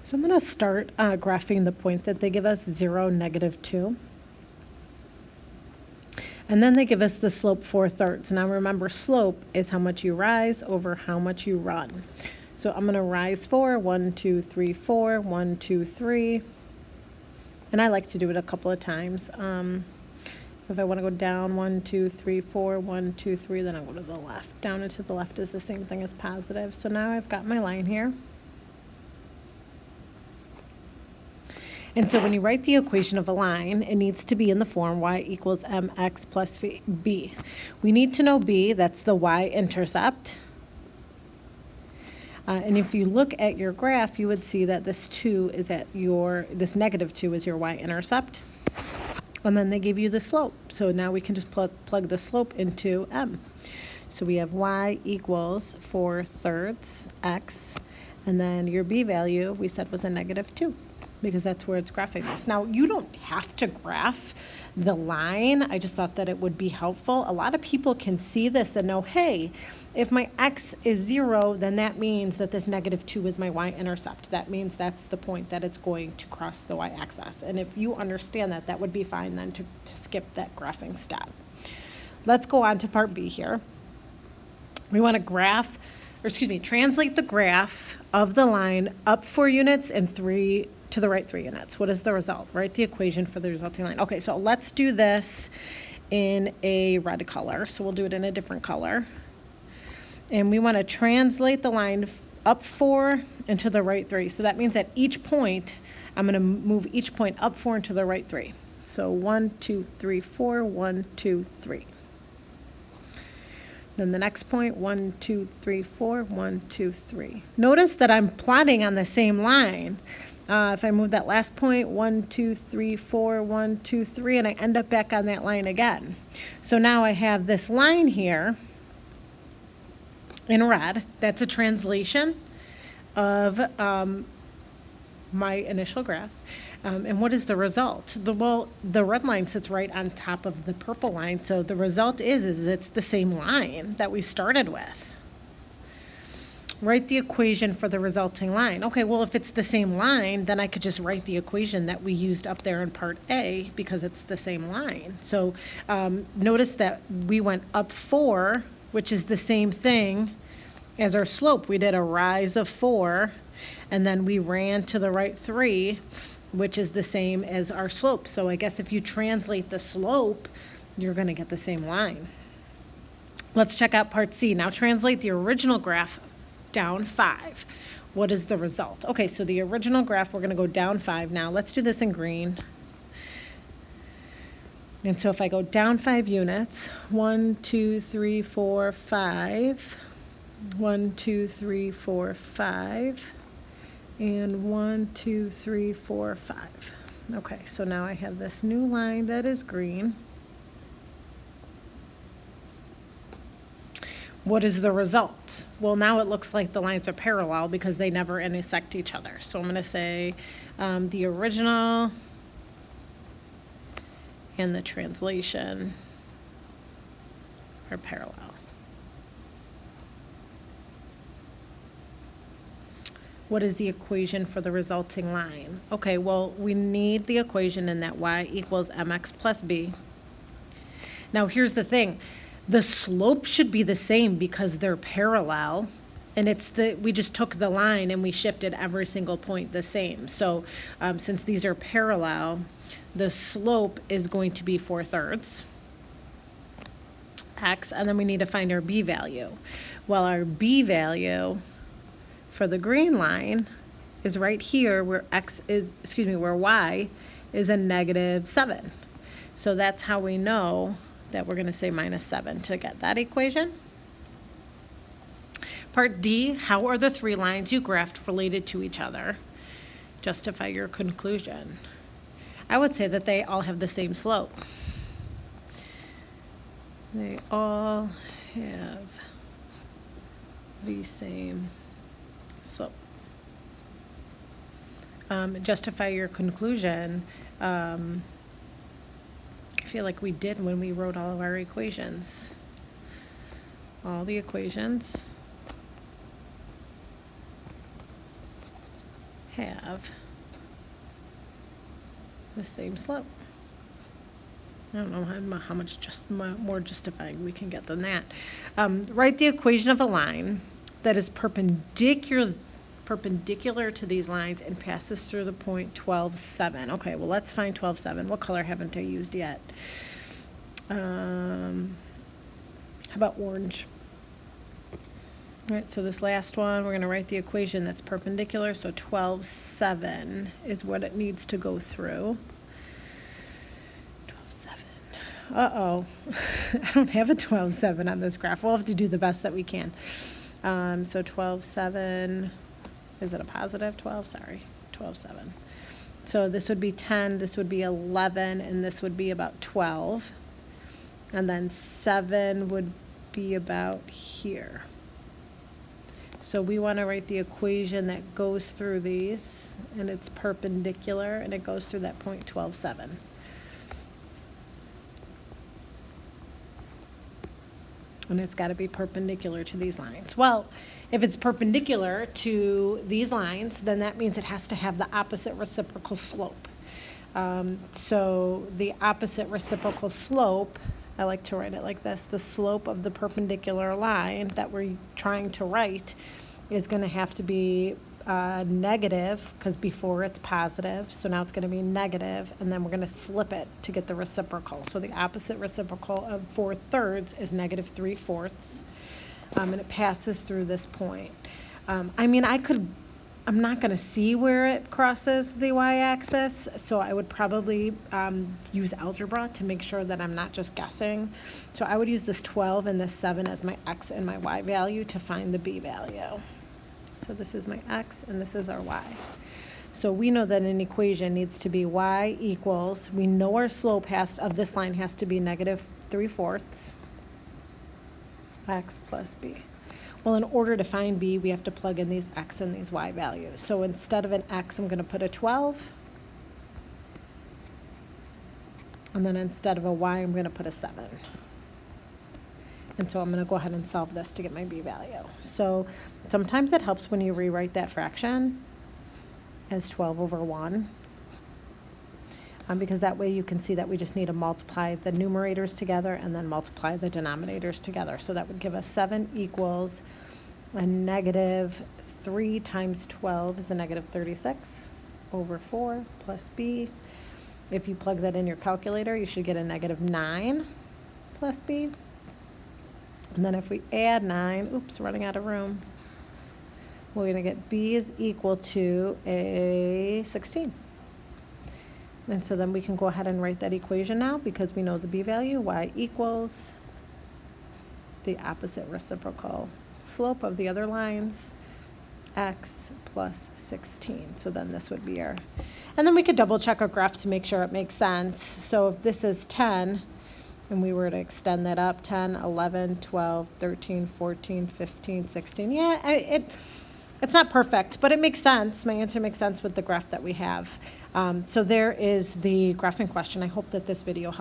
So I'm going to start graphing the point that they give us, 0, -2. And then they give us the slope 4/3. Now remember, slope is how much you rise over how much you run. So I'm going to rise 4, 1, 2, 3, 4, 1, 2, 3. And I like to do it a couple of times. If I want to go down 1, 2, 3, 4, 1, 2, 3, then I go to the left. Down and to the left is the same thing as positive. So now I've got my line here. And so when you write the equation of a line, it needs to be in the form y equals mx plus b. We need to know b, that's the y-intercept. And if you look at your graph, you would see that this 2 is at this -2 is your y-intercept. And then they give you the slope. So now we can just plug the slope into m. So we have y equals 4/3 x. And then your b value, we said, was a -2. Because that's where it's graphing this. Now, you don't have to graph the line. I just thought that it would be helpful. A lot of people can see this and know, hey, if my x is 0, then that means that this -2 is my y-intercept. That means that's the point that it's going to cross the y-axis. And if you understand that, that would be fine then to skip that graphing step. Let's go on to part B here. We want to translate the graph of the line up 4 units and to the right 3 units. What is the result? Write the equation for the resulting line. Okay, so let's do this in a red color. So we'll do it in a different color. And we want to translate the line up 4 and to the right 3. So that means at each point, I'm going to move each point up 4 and to the right 3. So 1, 2, 3, 4, 1, 2, 3. Then the next point, 1, 2, 3, 4, 1, 2, 3. Notice that I'm plotting on the same line. If I move that last point, 1, 2, 3, 4, 1, 2, 3, and I end up back on that line again. So now I have this line here in red. That's a translation of my initial graph. And what is the result? The red line sits right on top of the purple line. So the result is it's the same line that we started with. Write the equation for the resulting line. Okay, well, if it's the same line, then I could just write the equation that we used up there in part A because it's the same line. So notice that we went up 4, which is the same thing as our slope. We did a rise of 4, and then we ran to the right 3, which is the same as our slope. So I guess if you translate the slope, you're going to get the same line. Let's check out part C. Now translate the original graph down 5. What is the result? Okay, so the original graph, we're going to go down 5 now. Let's do this in green. And so if I go down 5 units, 1, 2, 3, 4, 5, 1, 2, 3, 4, 5, and 1, 2, 3, 4, 5. Okay, so now I have this new line that is green. What is the result? Well, now it looks like the lines are parallel because they never intersect each other. So I'm going to say the original and the translation are parallel. What is the equation for the resulting line? Okay, well, we need the equation in that y equals mx plus b. Now, here's the thing. The slope should be the same because they're parallel, and we just took the line and we shifted every single point the same. So since these are parallel, the slope is going to be 4/3 x, and then we need to find our b value. Well, our b value for the green line is right here where where y is a -7. So that's how we know that we're going to say -7 to get that equation. Part D, how are the 3 lines you graphed related to each other? Justify your conclusion. I would say that they all have the same slope. They all have the same slope. Justify your conclusion. I feel like we did when we wrote all of our equations. All the equations have the same slope. I don't know how much more justifying we can get than that. Write the equation of a line that is perpendicular to these lines and passes through the point 12, 7. Okay, well, let's find 12, 7. What color haven't I used yet? How about orange? All right, so this last one, we're going to write the equation that's perpendicular. So 12, 7 is what it needs to go through. 12, 7. Uh-oh. I don't have a 12, 7 on this graph. We'll have to do the best that we can. So 12, 7. Is it a positive 12? Sorry, 12, 7. So this would be 10, this would be 11, and this would be about 12. And then 7 would be about here. So we want to write the equation that goes through these, and it's perpendicular, and it goes through that point 12, 7. And it's got to be perpendicular to these lines. Well, if it's perpendicular to these lines, then that means it has to have the opposite reciprocal slope. So the opposite reciprocal slope, I like to write it like this, the slope of the perpendicular line that we're trying to write is going to have to be negative, because before it's positive, so now it's going to be negative, and then we're going to flip it to get the reciprocal. So the opposite reciprocal of 4/3 is negative 3/4, and it passes through this point. I mean, I'm not going to see where it crosses the y-axis, so I would probably use algebra to make sure that I'm not just guessing. So I would use this 12 and this 7 as my x and my y value to find the b value. So this is my x and this is our y. So we know that an equation needs to be y equals, we know our slope of this line has to be negative 3/4 x plus b. Well, in order to find b, we have to plug in these x and these y values. So instead of an x, I'm going to put a 12. And then instead of a y, I'm going to put a 7. And so I'm going to go ahead and solve this to get my b value. So sometimes it helps when you rewrite that fraction as 12 over 1. Because that way you can see that we just need to multiply the numerators together and then multiply the denominators together. So that would give us 7 equals a negative 3 times 12 is a negative 36 over 4 plus b. If you plug that in your calculator, you should get a negative 9 plus b. And then if we add 9, oops, running out of room, we're going to get b is equal to a 16. And so then we can go ahead and write that equation now because we know the b value, y equals the opposite reciprocal slope of the other lines, x plus 16. So then this would be our, and then we could double check our graph to make sure it makes sense. So if this is 10, and we were to extend that up, 10, 11, 12, 13, 14, 15, 16. Yeah, it's not perfect, but it makes sense. My answer makes sense with the graph that we have. So there is the graph in question. I hope that this video helped.